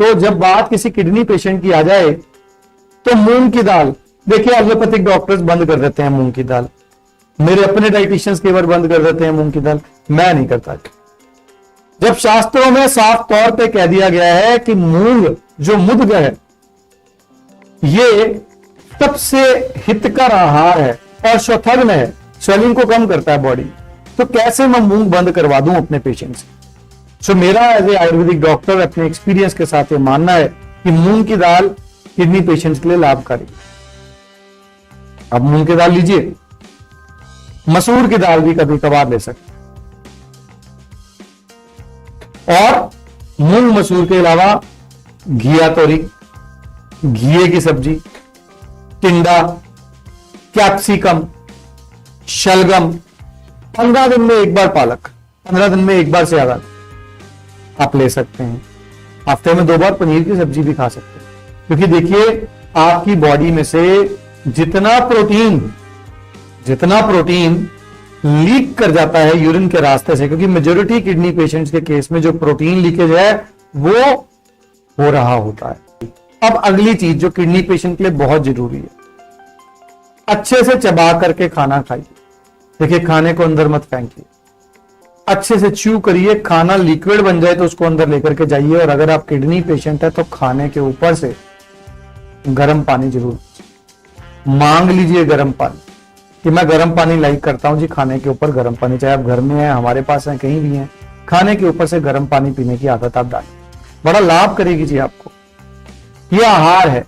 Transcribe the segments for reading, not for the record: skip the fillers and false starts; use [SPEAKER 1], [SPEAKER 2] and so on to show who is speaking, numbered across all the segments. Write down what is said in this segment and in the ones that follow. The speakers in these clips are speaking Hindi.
[SPEAKER 1] तो जब बात किसी किडनी पेशेंट की आ जाए तो मूंग की दाल, देखिए एलोपैथिक डॉक्टर्स बंद कर देते हैं मूंग की दाल, मेरे अपने डाइटिशियंस कई बार बंद कर देते हैं मूंग की दाल, मैं नहीं करता। जब शास्त्रों में साफ तौर पे कह दिया गया है कि मूंग जो मुद्ग है ये सबसे हितकर आहार है और शौथग्न है, स्वेलिंग को कम करता है बॉडी, तो कैसे मैं मूंग बंद करवा दूं अपने पेशेंट से। सो मेरा एज ए आयुर्वेदिक डॉक्टर अपने एक्सपीरियंस के साथ ये मानना है कि मूंग की दाल किडनी पेशेंट्स के लिए लाभकारी। अब मूंग की दाल लीजिए, मसूर की दाल भी कभी कभार ले सकते, और मूंग मसूर के अलावा घिया तोरी, घिए की सब्जी, टिंडा, कैप्सिकम, शलगम, 15 दिन में एक बार पालक, 15 दिन में एक बार से ज्यादा आप ले सकते हैं। हफ्ते में 2 बार पनीर की सब्जी भी खा सकते हैं, क्योंकि देखिए आपकी बॉडी में से जितना प्रोटीन लीक कर जाता है यूरिन के रास्ते से, क्योंकि मेजॉरिटी किडनी पेशेंट्स के केस में जो प्रोटीन लीकेज है वो हो रहा होता है। अब अगली चीज जो किडनी पेशेंट के लिए बहुत जरूरी है, अच्छे से चबा करके खाना खाइए। देखिए खाने को अंदर मत फेंकिए, अच्छे से च्यू करिए, खाना लिक्विड बन जाए तो उसको अंदर लेकर के जाइए। और अगर आप किडनी पेशेंट है तो खाने के ऊपर से गर्म पानी जरूर मांग लीजिए, गर्म पानी, कि मैं गर्म पानी लाइक करता हूं जी, खाने के ऊपर गर्म पानी, चाहे आप घर में हैं, हमारे पास हैं, कहीं भी हैं, खाने के ऊपर से गर्म पानी पीने की आदत आप डालें, बड़ा लाभ करेगी जी आपको। ये आहार है।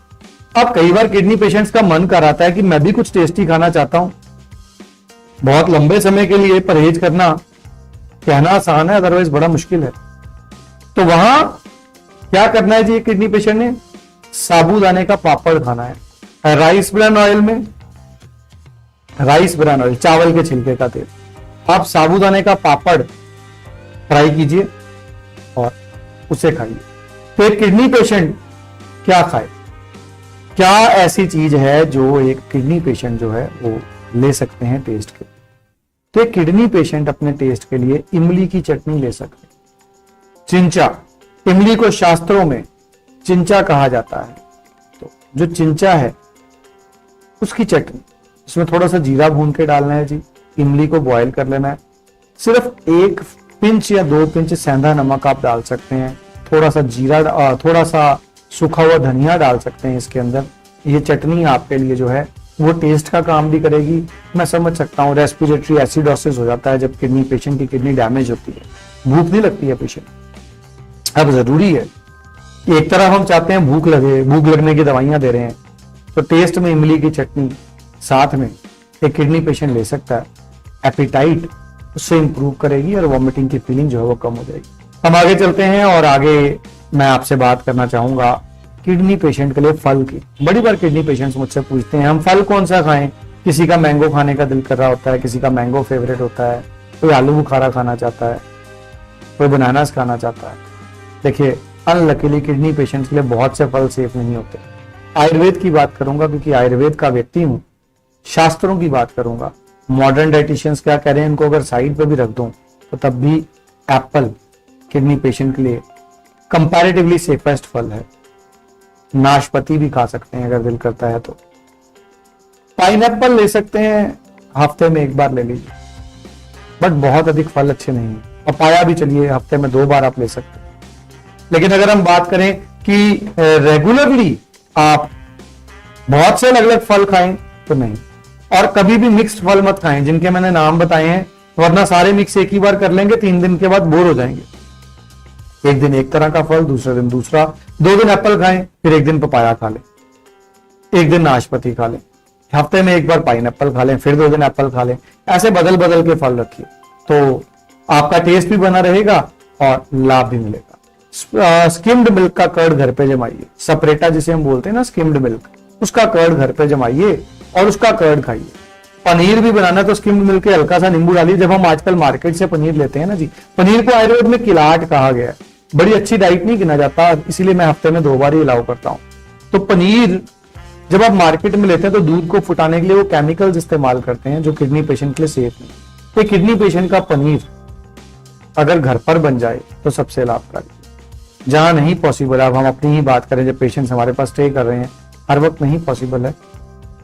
[SPEAKER 1] अब कई बार किडनी पेशेंट्स का मन कर आता है कि मैं भी कुछ टेस्टी खाना चाहता हूं। बहुत लंबे समय के लिए परहेज करना कहना आसान है, अदरवाइज बड़ा मुश्किल है। तो वहां क्या करना है जी किडनी पेशेंट ने, साबूदाने का पापड़ खाना है, राइस ब्रान ऑयल में, राइस ब्रान ऑयल चावल के छिलके का तेल, आप साबूदाने का पापड़ फ्राई कीजिए और उसे खाइए। तो एक किडनी पेशेंट क्या खाए, क्या ऐसी चीज है जो एक किडनी पेशेंट जो है वो ले सकते हैं टेस्ट के। तो एक किडनी पेशेंट अपने टेस्ट के लिए इमली की चटनी ले सकते हैं, चिंचा, इमली को शास्त्रों में चिंचा कहा जाता है। तो जो चिंचा है उसकी चटनी, इसमें थोड़ा सा जीरा भून के डालना है जी, इमली को बॉयल कर लेना है, सिर्फ 1 पिंच या 2 पिंच सेंधा नमक आप डाल सकते हैं, थोड़ा सा जीरा, थोड़ा सा सूखा हुआ धनिया डाल सकते हैं इसके अंदर। ये चटनी आपके लिए जो है वो टेस्ट का काम भी करेगी। मैं समझ सकता हूँ रेस्पिरेटरी एसिडोसिस हो जाता है जब किडनी पेशेंट की किडनी डैमेज होती है, भूख नहीं लगती है पेशेंट। अब जरूरी है कि एक तरफ हम चाहते हैं भूख लगे, भूख लगने की दवाइयां दे रहे हैं, तो टेस्ट में इमली की चटनी साथ में एक किडनी पेशेंट ले सकता है, एपिटाइट उससे इंप्रूव करेगी और वॉमिटिंग की फीलिंग जो है वो कम हो जाएगी। हम आगे चलते हैं और आगे मैं आपसे बात करना चाहूंगा किडनी पेशेंट के लिए फल की। बड़ी बार किडनी पेशेंट्स मुझसे पूछते हैं हम फल कौन सा खाएं, किसी का मैंगो खाने का दिल कर रहा होता है, किसी का मैंगो फेवरेट होता है, कोई आलू बुखारा खाना चाहता है, कोई बनानास खाना चाहता है। देखिए अनलकीली किडनी पेशेंट्स के लिए बहुत से फल सेफ नहीं होते। आयुर्वेद की बात करूंगा क्योंकि आयुर्वेद का व्यक्ति हूं, शास्त्रों की बात करूंगा, मॉडर्न डाइटिशियंस क्या कह रहे हैं इनको अगर साइड पे भी रख दूं तो तब भी एप्पल किडनी पेशेंट के लिए कंपैरेटिवली सेफेस्ट फल है। नाशपाती भी खा सकते हैं अगर दिल करता है तो। पाइनएप्पल ले सकते हैं, हफ्ते में 1 बार ले लीजिए, बट बहुत अधिक फल अच्छे नहीं है। पपाया भी चलिए हफ्ते में 2 बार आप ले सकते हैं। लेकिन अगर हम बात करें कि रेगुलरली आप बहुत से अलग अलग फल खाएं तो नहीं, और कभी भी मिक्स्ड फल मत खाएं जिनके मैंने नाम बताए हैं, वरना सारे मिक्स एक ही बार कर लेंगे, 3 दिन के बाद बोर हो जाएंगे। एक दिन एक तरह का फल, दूसरे दिन दूसरा, 2 दिन एप्पल खाएं, फिर 1 दिन पपाया खा लें, 1 दिन नाशपाती खा लें, हफ्ते में 1 बार पाइनएप्पल खा लें, फिर 2 दिन एप्पल खा लें, ऐसे बदल बदल के फल रखिए तो आपका टेस्ट भी बना रहेगा और लाभ भी मिलेगा। स्किम्ड मिल्क का कर्ड घर पे जमाइए, सपरेटा जिसे हम बोलते हैं ना स्किम्ड मिल्क, उसका कर्ड घर पे जमाइए और उसका कर्ड खाइए। पनीर भी बनाना तो स्किम्ड मिल्क के हल्का सा नींबू डालिए। जब हम आजकल मार्केट से पनीर लेते हैं ना जी, पनीर को आयुर्वेद में किलाट कहा गया है, बड़ी अच्छी डाइट नहीं गिना जाता, इसीलिए मैं हफ्ते में 2 बार ही अलाउ करता हूं। तो पनीर जब आप मार्केट में लेते हैं तो दूध को फुटाने के लिए वो केमिकल्स इस्तेमाल करते हैं जो किडनी पेशेंट के लिए सेफ नहीं। तो किडनी पेशेंट का पनीर अगर घर पर बन जाए तो सबसे लाभकारी। जहां नहीं पॉसिबल है, अब हम अपनी ही बात करें, जब पेशेंट्स हमारे पास स्टे कर रहे हैं, हर वक्त नहीं पॉसिबल है,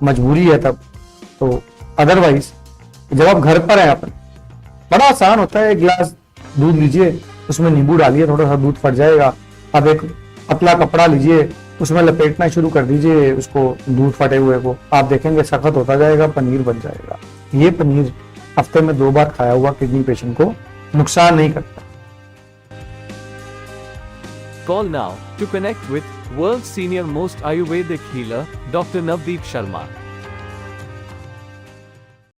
[SPEAKER 1] मजबूरी है तब, तो अदरवाइज जब आप घर पर हैं अपन, बड़ा आसान होता है, एक गिलास दूध लीजिए, उसमें नींबू डालिए, थोड़ा सा दूध फट जाएगा, अब एक पतला कपड़ा लीजिए, उसमें लपेटना शुरू कर दीजिए उसको, दूध फटे हुए को, आप देखेंगे सख्त होता जाएगा, पनीर बन जाएगा। ये पनीर हफ्ते में 2 बार खाया हुआ किडनी पेशेंट को नुकसान नहीं करता।
[SPEAKER 2] Call now to connect with world's senior most Ayurvedic healer, Dr. Navdeep Sharma.